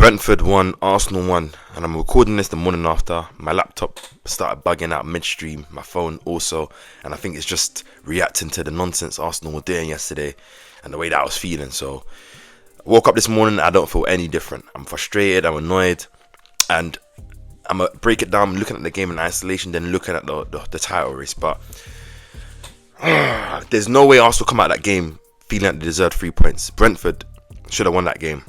Brentford won, Arsenal won, and I'm recording this the morning after. My laptop started bugging out midstream, my phone also, and I think it's just reacting to the nonsense Arsenal were doing yesterday and the way that I was feeling. So I woke up this morning, I don't feel any different. I'm frustrated, I'm annoyed, and I'm going to break it down, looking at the game in isolation, then looking at the title race. But there's no way Arsenal come out of that game feeling like they deserved 3 points. Brentford should have won that game.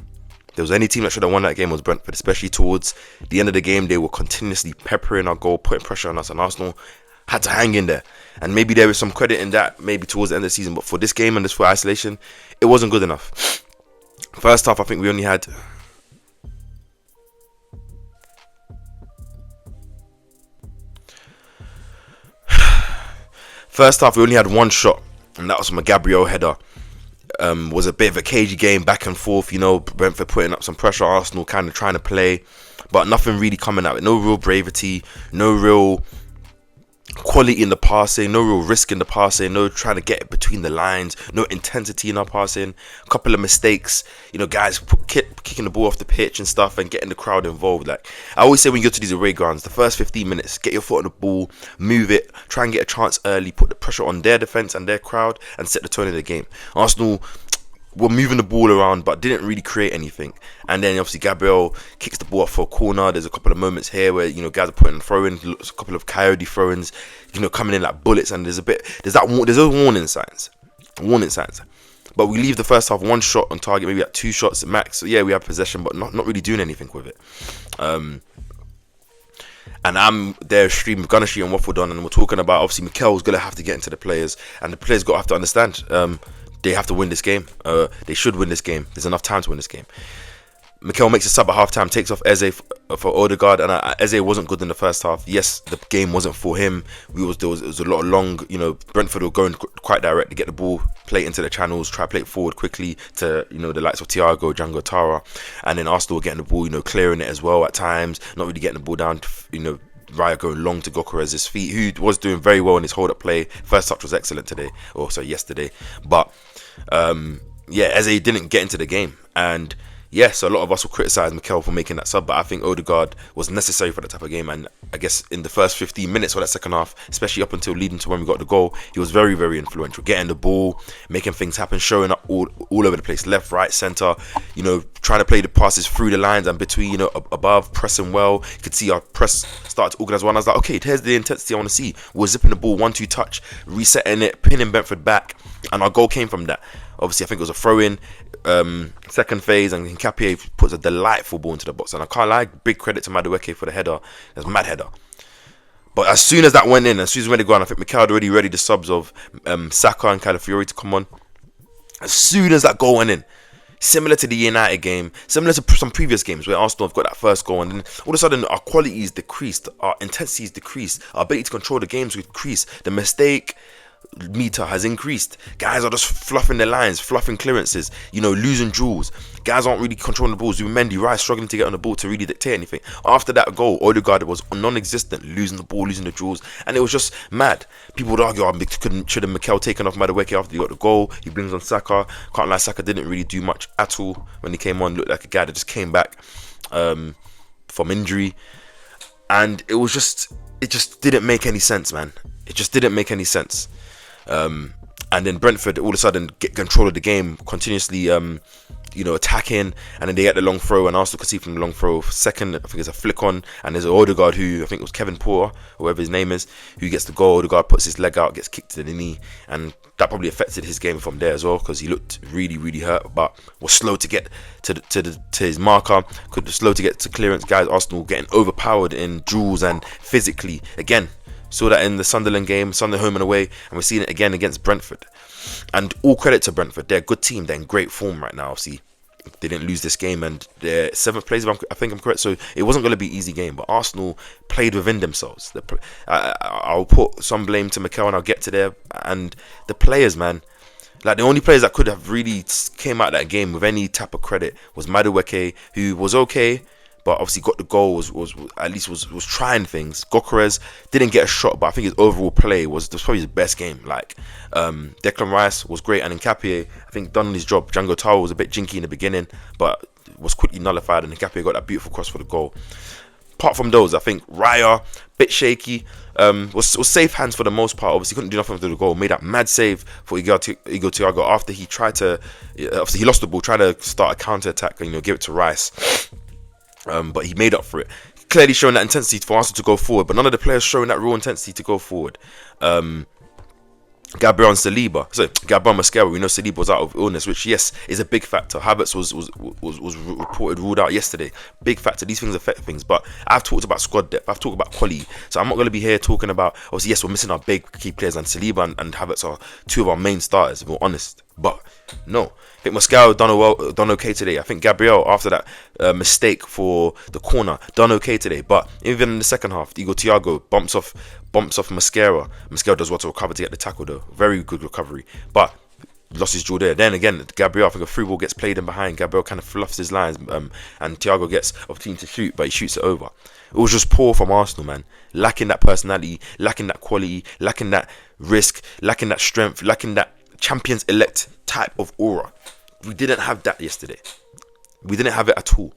If there was any team that should have won that game, was Brentford, especially towards the end of the game. They were continuously peppering our goal, putting pressure on us, and Arsenal had to hang in there. And maybe there was some credit in that, maybe towards the end of the season, but for this game and this for isolation, it wasn't good enough. First half, I think we only had one shot, and that was from a Gabriel header. Was a bit of a cagey game, back and forth, Brentford putting up some pressure, Arsenal kind of trying to play, but nothing really coming out. No real bravery, no real quality in the passing, no real risk in the passing, no trying to get it between the lines, no intensity in our passing, a couple of mistakes, guys kicking the ball off the pitch and stuff and getting the crowd involved. Like I always say when you go to these away grounds, the first 15 minutes, get your foot on the ball, move it, try and get a chance early, put the pressure on their defence and their crowd and set the tone of the game. Arsenal were moving the ball around but didn't really create anything, and then obviously Gabriel kicks the ball up for a corner. There's a couple of moments here where guys are putting throw-ins, a couple of coyote throw-ins, coming in like bullets, and there's those warning signs, but we leave the first half one shot on target, maybe like 2 shots max. So yeah, we have possession but not really doing anything with it. And I'm there streaming Gunner Street and Waffle Don, and we're talking about obviously Mikel's gonna have to get into the players, and the players got to have to understand they have to win this game. They should win this game. There's enough time to win this game. Mikel makes a sub at half-time, takes off Eze for Odegaard, and Eze wasn't good in the first half. Yes, the game wasn't for him. It was a lot of long, Brentford were going quite direct to get the ball, play it into the channels, try to play it forward quickly to, the likes of Thiago, Django Tara, and then Arsenal were getting the ball, clearing it as well at times, not really getting the ball down, Raya going long to Gokeres's feet, who was doing very well in his hold-up play. First touch was excellent yesterday. But Eze didn't get into the game, and yes, a lot of us will criticise Mikel for making that sub, but I think Odegaard was necessary for that type of game. And I guess in the first 15 minutes of that second half, especially up until leading to when we got the goal, he was very, very influential, getting the ball, making things happen, showing up all over the place, left, right, centre, trying to play the passes through the lines and between, above, pressing well. You could see our press start to organise well, and I was like, okay, here's the intensity I want to see. We're zipping the ball 1-2 touch, resetting it, pinning Brentford back, and our goal came from that. Obviously, I think it was a throw-in, second phase, and KAPE puts a delightful ball into the box. And I can't lie, big credit to Madueke for the header. It was a mad header. But as soon as that went in, as soon as we went to go on, I think Mikel had already ready the subs of Saka and Calafiori to come on. As soon as that goal went in, similar to the United game, similar to some previous games where Arsenal have got that first goal, and then all of a sudden our quality is decreased, our intensity is decreased, our ability to control the games is decreased, the mistake meter has increased. Guys are just fluffing their lines, fluffing clearances, losing duels. Guys aren't really controlling the balls. Mendy, Rice struggling to get on the ball to really dictate anything. After that goal, Odegaard was non-existent, losing the ball, losing the duels, and it was just mad. People would argue, should have Mikel taken off Madueke after he got the goal? He brings on Saka. Can't lie, Saka didn't really do much at all when he came on. Looked like a guy that just came back from injury, and it just didn't make any sense, man. It just didn't make any sense. And then Brentford all of a sudden get control of the game, continuously attacking, and then they get the long throw, and Arsenal can see from the long throw, second I think it's a flick on, and there's Odegaard, who I think it was Kevin Porter, whoever his name is, who gets the goal. Odegaard puts his leg out, gets kicked to the knee, and that probably affected his game from there as well, because he looked really, really hurt, but was slow to get to his marker, slow to get to clearance. Guys, Arsenal getting overpowered in duels and physically. Again, saw that in the Sunderland game, Sunderland home and away, and we're seeing it again against Brentford. And all credit to Brentford. They're a good team. They're in great form right now. See, they didn't lose this game, and they're 7th place, I think I'm correct. So it wasn't going to be an easy game, but Arsenal played within themselves. I'll put some blame to Mikel, and I'll get to there. And the players, man, like the only players that could have really came out of that game with any type of credit was Madueke, who was okay, but obviously got the goal, was trying things. Gokeres didn't get a shot, but I think his overall play was probably his best game. Like Declan Rice was great, and in KAPE, I think done his job. Django Tara was a bit jinky in the beginning, but was quickly nullified, and KAPE got that beautiful cross for the goal. Apart from those, I think Raya, bit shaky, was safe hands for the most part. Obviously, couldn't do nothing to the goal. Made that mad save for Igor Thiago after he tried to, obviously he lost the ball, tried to start a counter attack and give it to Rice, but he made up for it. Clearly showing that intensity for Arsenal to go forward, but none of the players showing that real intensity to go forward. Gabriel and Saliba. So Gabriel Mascara, we know Saliba was out of illness, which yes is a big factor. Havertz was reported ruled out yesterday. Big factor. These things affect things. But I've talked about squad depth. I've talked about quality. So I'm not going to be here talking about. Obviously, yes, we're missing our big key players, and Saliba and Havertz are two of our main starters. If we're honest, but no. I think Mascara done okay today. I think Gabriel, after that mistake for the corner, done okay today. But even in the second half, Igor Thiago bumps off Mascara. Mascara does well to recover to get the tackle though. Very good recovery. But lost his jaw there. Then again, Gabriel, I think a free ball gets played in behind. Gabriel kind of fluffs his lines, and Thiago gets opportunity to shoot, but he shoots it over. It was just poor from Arsenal, man. Lacking that personality, lacking that quality, lacking that risk, lacking that strength, lacking that Champions elect type of aura. We didn't have that yesterday. We didn't have it at all.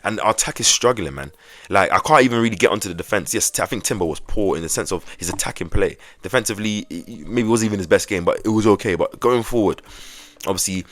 And our attack is struggling, man. Like, I can't even really get onto the defense. Yes, I think Timber was poor in the sense of his attacking play. Defensively, maybe it wasn't even his best game, but it was okay. But going forward, obviously,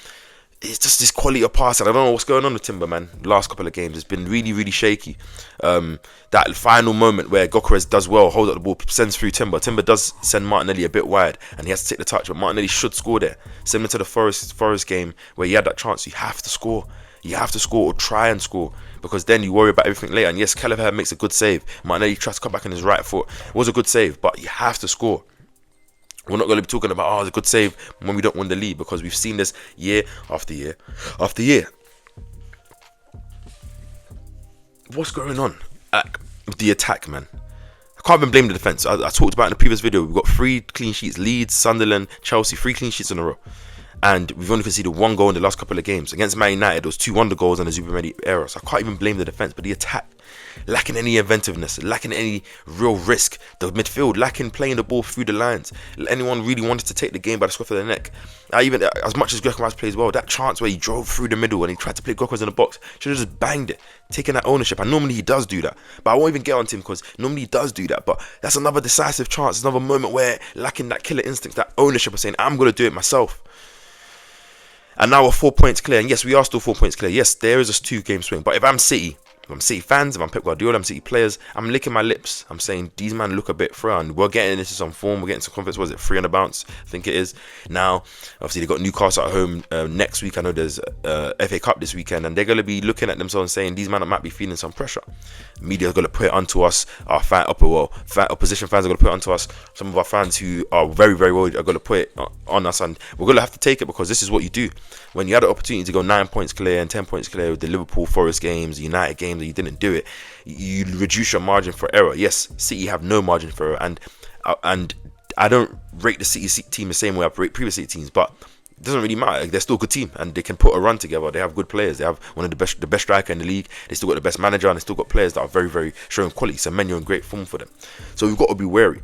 it's just this quality of passing. I don't know what's going on with Timber, man. The last couple of games, it's been really, really shaky. That final moment where Gyökeres does well, holds up the ball, sends through Timber. Timber does send Martinelli a bit wide, and he has to take the touch, but Martinelli should score there. Similar to the Forest game where he had that chance, you have to score. You have to score or try and score, because then you worry about everything later. And yes, Kelleher makes a good save. Martinelli tries to come back on his right foot. It was a good save, but you have to score. We're not going to be talking about, it's a good save when we don't win the league, because we've seen this year after year after year. What's going on with the attack, man? I can't even blame the defence. I talked about in the previous video, we've got 3 clean sheets. Leeds, Sunderland, Chelsea, 3 clean sheets in a row. And we've only conceded 1 goal in the last couple of games. Against Man United, there was 2 wonder goals and a Zubimendi error. So I can't even blame the defence. But the attack, lacking any inventiveness, lacking any real risk. The midfield, lacking playing the ball through the lines. Anyone really wanted to take the game by the scruff of the neck. Even as much as Gyökeres plays well, that chance where he drove through the middle and he tried to play Gyökeres in the box, should have just banged it, taking that ownership. And normally he does do that. But I won't even get on to him, because normally he does do that. But that's another decisive chance. Another moment where lacking that killer instinct, that ownership of saying, I'm going to do it myself. And now we're 4 points clear. And yes, we are still 4 points clear. Yes, there is a 2-game swing. But if I'm City fans, if I'm Pep Guardiola, I'm City players, I'm licking my lips. I'm saying, these men look a bit frail. And we're getting into some form. We're getting some confidence. Was it 3 on the bounce? I think it is. Now, obviously, they've got Newcastle at home next week. I know there's FA Cup this weekend. And they're going to be looking at themselves and saying, these men might be feeling some pressure. Media are going to put it onto us. Our opposition fans are going to put it onto us. Some of our fans who are very, very worried are going to put it on us. And we're going to have to take it, because this is what you do. When you had the opportunity to go 9 points clear and 10 points clear with the Liverpool, Forest games, the United games, and you didn't do it, you reduce your margin for error. Yes, City have no margin for error, and I don't rate the City team the same way I've rated previous City teams, but it doesn't really matter. They're still a good team, and they can put a run together. They have good players. They have one of the best striker in the league. They still got the best manager, and they still got players that are very, very showing quality. So many in great form for them. So we've got to be wary.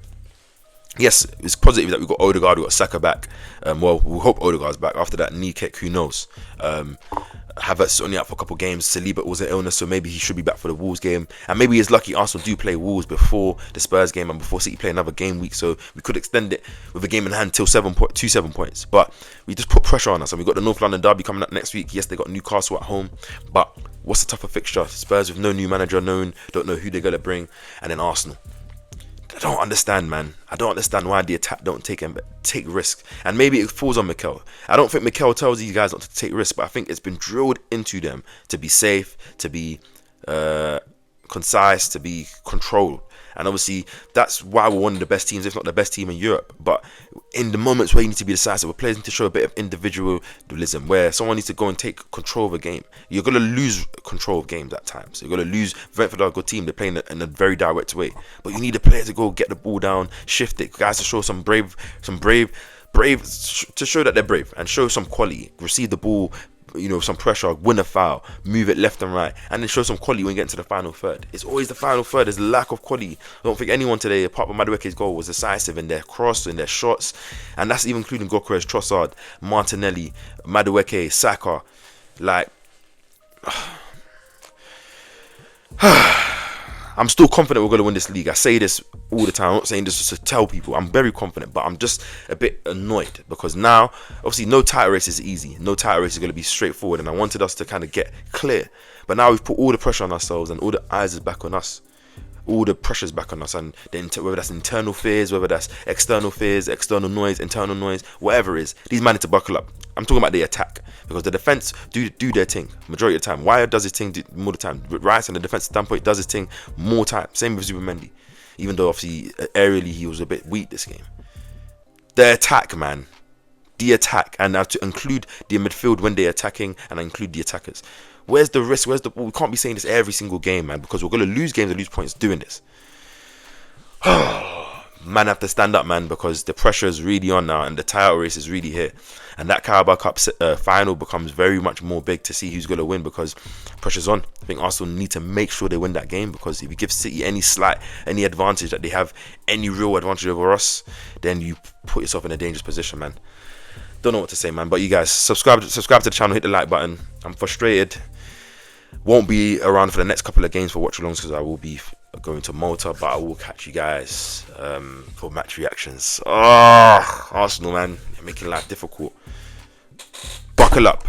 Yes, it's positive that we've got Odegaard, we've got Saka back. Well, we hope Odegaard's back. After that knee kick, who knows? Havertz only out for a couple of games. Saliba was an illness, so maybe he should be back for the Wolves game. And maybe it's lucky Arsenal do play Wolves before the Spurs game and before City play another game week, so we could extend it with a game in hand till 7 points. But we just put pressure on us, and we got the North London derby coming up next week. Yes, they got Newcastle at home, but what's the tougher fixture? Spurs with no new manager known, don't know who they're going to bring, and then Arsenal. I don't understand, man. I don't understand why the attack don't take risk. And maybe it falls on Mikel. I don't think Mikel tells these guys not to take risks, but I think it's been drilled into them to be safe, to be concise, to be controlled. And obviously, that's why we're one of the best teams, if not the best team in Europe. But in the moments where you need to be decisive, where players need to show a bit of individualism, where someone needs to go and take control of a game, you're going to lose control of games at times. You're going to lose. Brentford are a good team. They're playing in a very direct way. But you need a player to go get the ball down, shift it. Guys to show some brave, to show that they're brave and show some quality. Receive the ball, some pressure, win a foul, move it left and right, and then show some quality when you get into the final third. It's always the final third. There's lack of quality. I don't think anyone today, apart from Madueke's goal, was decisive in their cross, in their shots, and that's even including Gyökeres, Trossard, Martinelli, Madueke, Saka. Like, I'm still confident we're going to win this league. I say this all the time. I'm not saying this just to tell people. I'm very confident, but I'm just a bit annoyed because now, obviously, no title race is easy. No title race is going to be straightforward, and I wanted us to kind of get clear. But now we've put all the pressure on ourselves, and all the eyes is back on us. All the pressure's back on us, and whether that's internal fears, whether that's external fears, external noise, internal noise, whatever it is, these men need to buckle up. I'm talking about the attack because the defense do their thing majority of the time. Wire does his thing more the time. Rice and the defense standpoint does his thing more time. Same with Zubimendi, even though obviously aerially he was a bit weak this game. The attack, man. The attack, and now to include the midfield when they're attacking, and I include the attackers. Where's the risk? We can't be saying this every single game, man, because we're going to lose games and lose points doing this. Man, have to stand up, man, because the pressure is really on now and the title race is really here. And that Carabao Cup final becomes very much more big to see who's going to win because pressure's on. I think Arsenal need to make sure they win that game because if you give City any advantage that they have, any real advantage over us, then you put yourself in a dangerous position, man. Don't know what to say, man. But you guys, subscribe to the channel, hit the like button. I'm frustrated. Won't be around for the next couple of games for watch-alongs because I will be going to Malta, but I will catch you guys for match reactions. Arsenal, man, you're making life difficult. Buckle up.